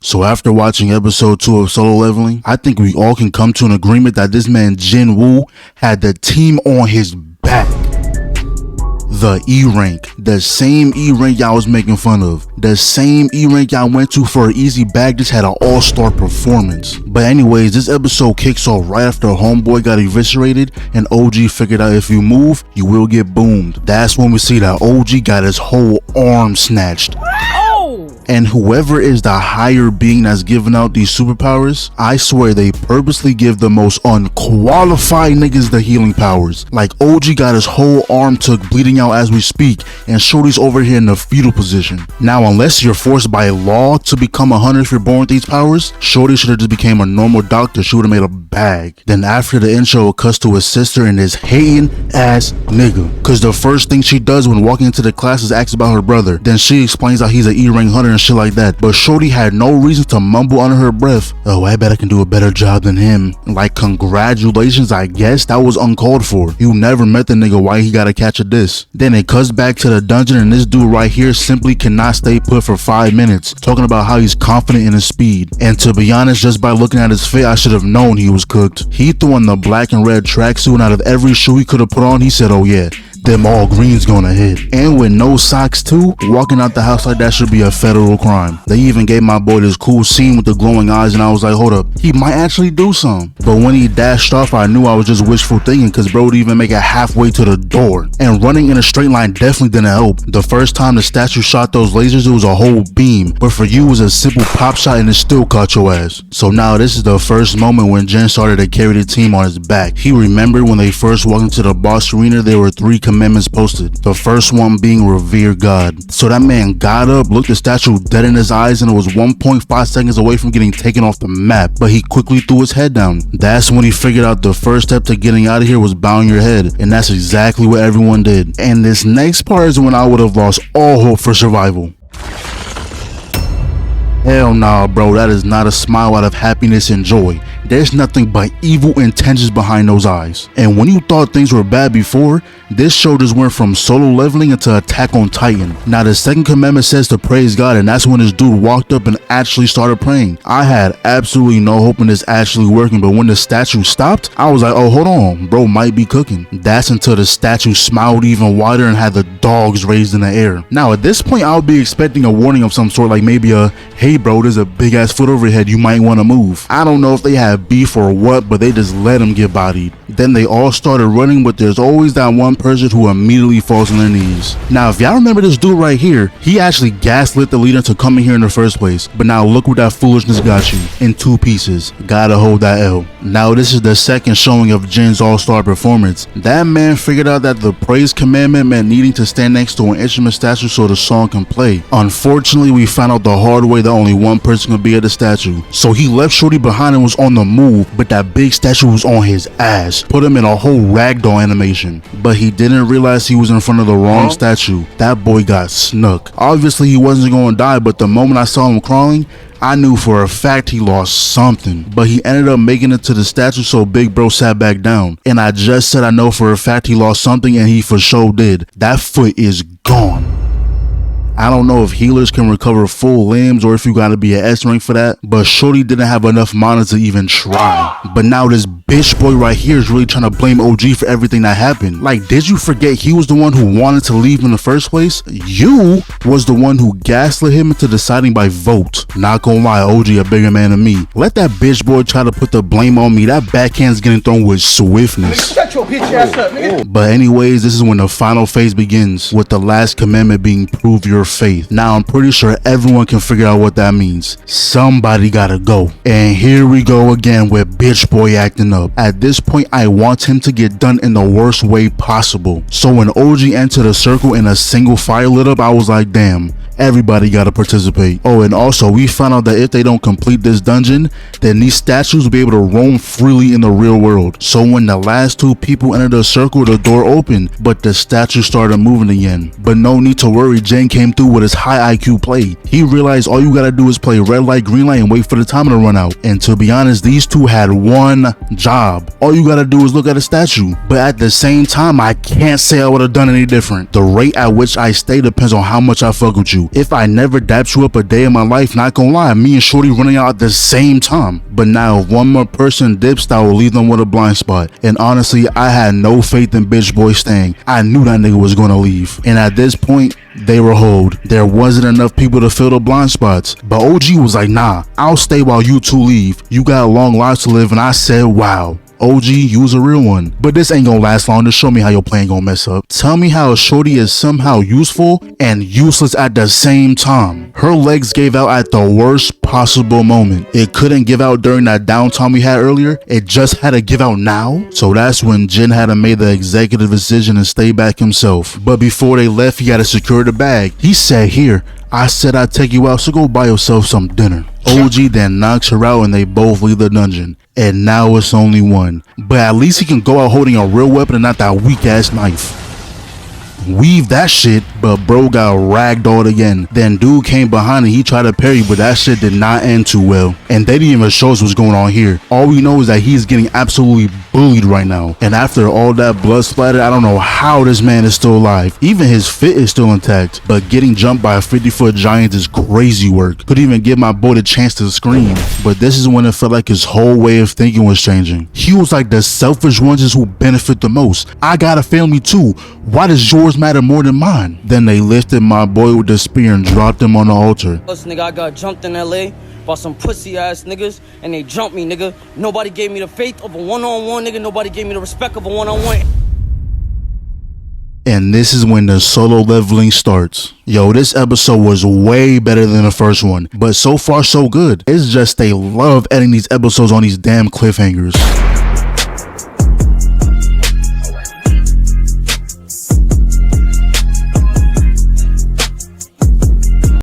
So after watching episode 2 of Solo Leveling, I think we all can come to an agreement that this man Jin Woo had the team on his back. The E rank, the same E rank y'all was making fun of, the same E rank y'all went to for an easy bag, just had an all-star performance. But anyways, this episode kicks off right after Homeboy got eviscerated and OG figured out if you move, you will get boomed. That's when we see that OG got his whole arm snatched. And whoever is the higher being that's giving out these superpowers, I swear they purposely give the most unqualified niggas the healing powers. Like OG got his whole arm took bleeding out as we speak, and Shorty's over here in the fetal position. Now unless you're forced by law to become a hunter if you're born with these powers, Shorty should have just became a normal doctor. She would have made a bag. Then after the intro, it cuts to his sister and this hating ass nigga. Cause the first thing she does when walking into the class is ask about her brother. Then she explains how he's an E-rank hunter and shit like that, but Shorty had no reason to mumble under her breath, "Oh, I bet I can do a better job than him." Like, congratulations, I guess. That was uncalled for. You never met the nigga, why he gotta catch a diss? Then it cuts back to the dungeon and this dude right here simply cannot stay put for 5 minutes, talking about how he's confident in his speed. And to be honest, just by looking at his fit, I should have known he was cooked. He threw on the black and red tracksuit, and out of every shoe he could have put on, he said, "Oh yeah, them all green's gonna hit." And with no socks too, walking out the house like that should be a federal crime. They even gave my boy this cool scene with the glowing eyes and I was like, hold up, he might actually do something. But when he dashed off, I knew I was just wishful thinking, cause bro would even make it halfway to the door. And running in a straight line definitely didn't help. The first time the statue shot those lasers, it was a whole beam, but for you it was a simple pop shot and it still caught your ass. So now this is the first moment when Jin started to carry the team on his back. He remembered when they first walked into the boss arena, there were 3 commandments posted. The first one being revere God. So that man got up, looked the statue dead in his eyes, and it was 1.5 seconds away from getting taken off the map, but he quickly threw his head down. That's when he figured out the first step to getting out of here was bowing your head, and that's exactly what everyone did. And this next part is when I would have lost all hope for survival. Hell nah, bro, that is not a smile out of happiness and joy. There's nothing but evil intentions behind those eyes. And when you thought things were bad before, this show just went from Solo Leveling into Attack on Titan. Now the second commandment says to praise God, and that's when this dude walked up and actually started praying. I had absolutely no hope in this actually working, but when the statue stopped, I was like, oh, hold on, bro might be cooking. That's until the statue smiled even wider and had the dogs raised in the air. Now at this point, I would be expecting a warning of some sort, like maybe a, hey bro, there's a big ass foot over your head, you might want to move. I don't know if they had beef or what, but they just let him get bodied. Then they all started running, but there's always that one person who immediately falls on their knees. Now if y'all remember this dude right here, he actually gaslit the leader into coming here in the first place, but now look what that foolishness got you, in 2 pieces. Gotta hold that L. Now this is the second showing of Jin's all-star performance. That man figured out that the praise commandment meant needing to stand next to an instrument statue so the song can play. Unfortunately, we found out the hard way that only one person could be at the statue, so he left Shorty behind and was on the move, but that big statue was on his ass, put him in a whole ragdoll animation. But he didn't realize he was in front of the wrong statue. That boy got snuck. Obviously he wasn't going to die, but the moment I saw him crawling, I knew for a fact he lost something. But he ended up making it to the statue, so big bro sat back down. And I just said I know for a fact he lost something, and he for sure did. That foot is gone. I don't know if healers can recover full limbs or if you gotta be an S rank for that, but Shorty didn't have enough mana to even try. But now this bitch boy right here is really trying to blame OG for everything that happened. Like, did you forget he was the one who wanted to leave in the first place? You was the one who gaslit him into deciding by vote. Not gonna lie, OG a bigger man than me. Let that bitch boy try to put the blame on me. That backhand's getting thrown with swiftness. Shut your bitch ass up, nigga. But anyways, this is when the final phase begins, with the last commandment being prove your faith. Now I'm pretty sure everyone can figure out what that means. Somebody gotta go. And here we go again with bitch boy acting up. At this point, I want him to get done in the worst way possible. So when OG entered a circle and a single fire lit up, I was like, damn, everybody gotta participate. Oh, and also we found out that if they don't complete this dungeon, then these statues will be able to roam freely in the real world. So when the last 2 people entered the circle, the door opened, but the statue started moving again. But no need to worry, Jin came through with his high IQ play. He realized all you gotta do is play red light, green light, and wait for the timer to run out. And to be honest, these 2 had one job. All you gotta do is look at a statue. But at the same time, I can't say I would have done any different. The rate at which I stay depends on how much I fuck with you. you. If I never dapped you up a day in my life, not gonna lie, me and Shorty running out at the same time. But now if one more person dips, I will leave them with a blind spot. And honestly, I had no faith in bitch boy staying. I knew that nigga was gonna leave. And at this point, they were holed. There wasn't enough people to fill the blind spots. But OG was like, nah, I'll stay while you two leave. You got long lives to live. And I said, wow. OG, you was a real one. But this ain't gonna last long. Just show me how your plan gonna mess up. Tell me how Shorty is somehow useful and useless at the same time. Her legs gave out at the worst possible moment. It couldn't give out during that downtime we had earlier. It just had to give out now. So that's when Jin had to make the executive decision and stay back himself. But before they left, he had to secure the bag. He said, here, I said I'd take you out, so go buy yourself some dinner. OG then knocks her out and they both leave the dungeon. And now it's only one. But at least he can go out holding a real weapon and not that weak ass knife. Weave that shit, but bro got ragdolled again. Then dude came behind and he tried to parry, but that shit did not end too well. And they didn't even show us what's going on here. All we know is that he's getting absolutely bullied right now. And after all that blood splatter, I don't know how this man is still alive. Even his fit is still intact. But getting jumped by a 50-foot giant is crazy work. Couldn't even give my boy the chance to scream. But this is when it felt like his whole way of thinking was changing. He was like, the selfish ones is who benefit the most. I got a family too. Why does yours matter more than mine? Then they lifted my boy with the spear and dropped him on the altar. Us, nigga, I got jumped in LA by some pussy ass niggas and they jumped me, nigga. Nobody gave me the faith of a one-on-one, nigga. Nobody gave me the respect of a one-on-one. And this is when the solo leveling starts. Yo, this episode was way better than the first one, but so far so good. It's just they love editing these episodes on these damn cliffhangers.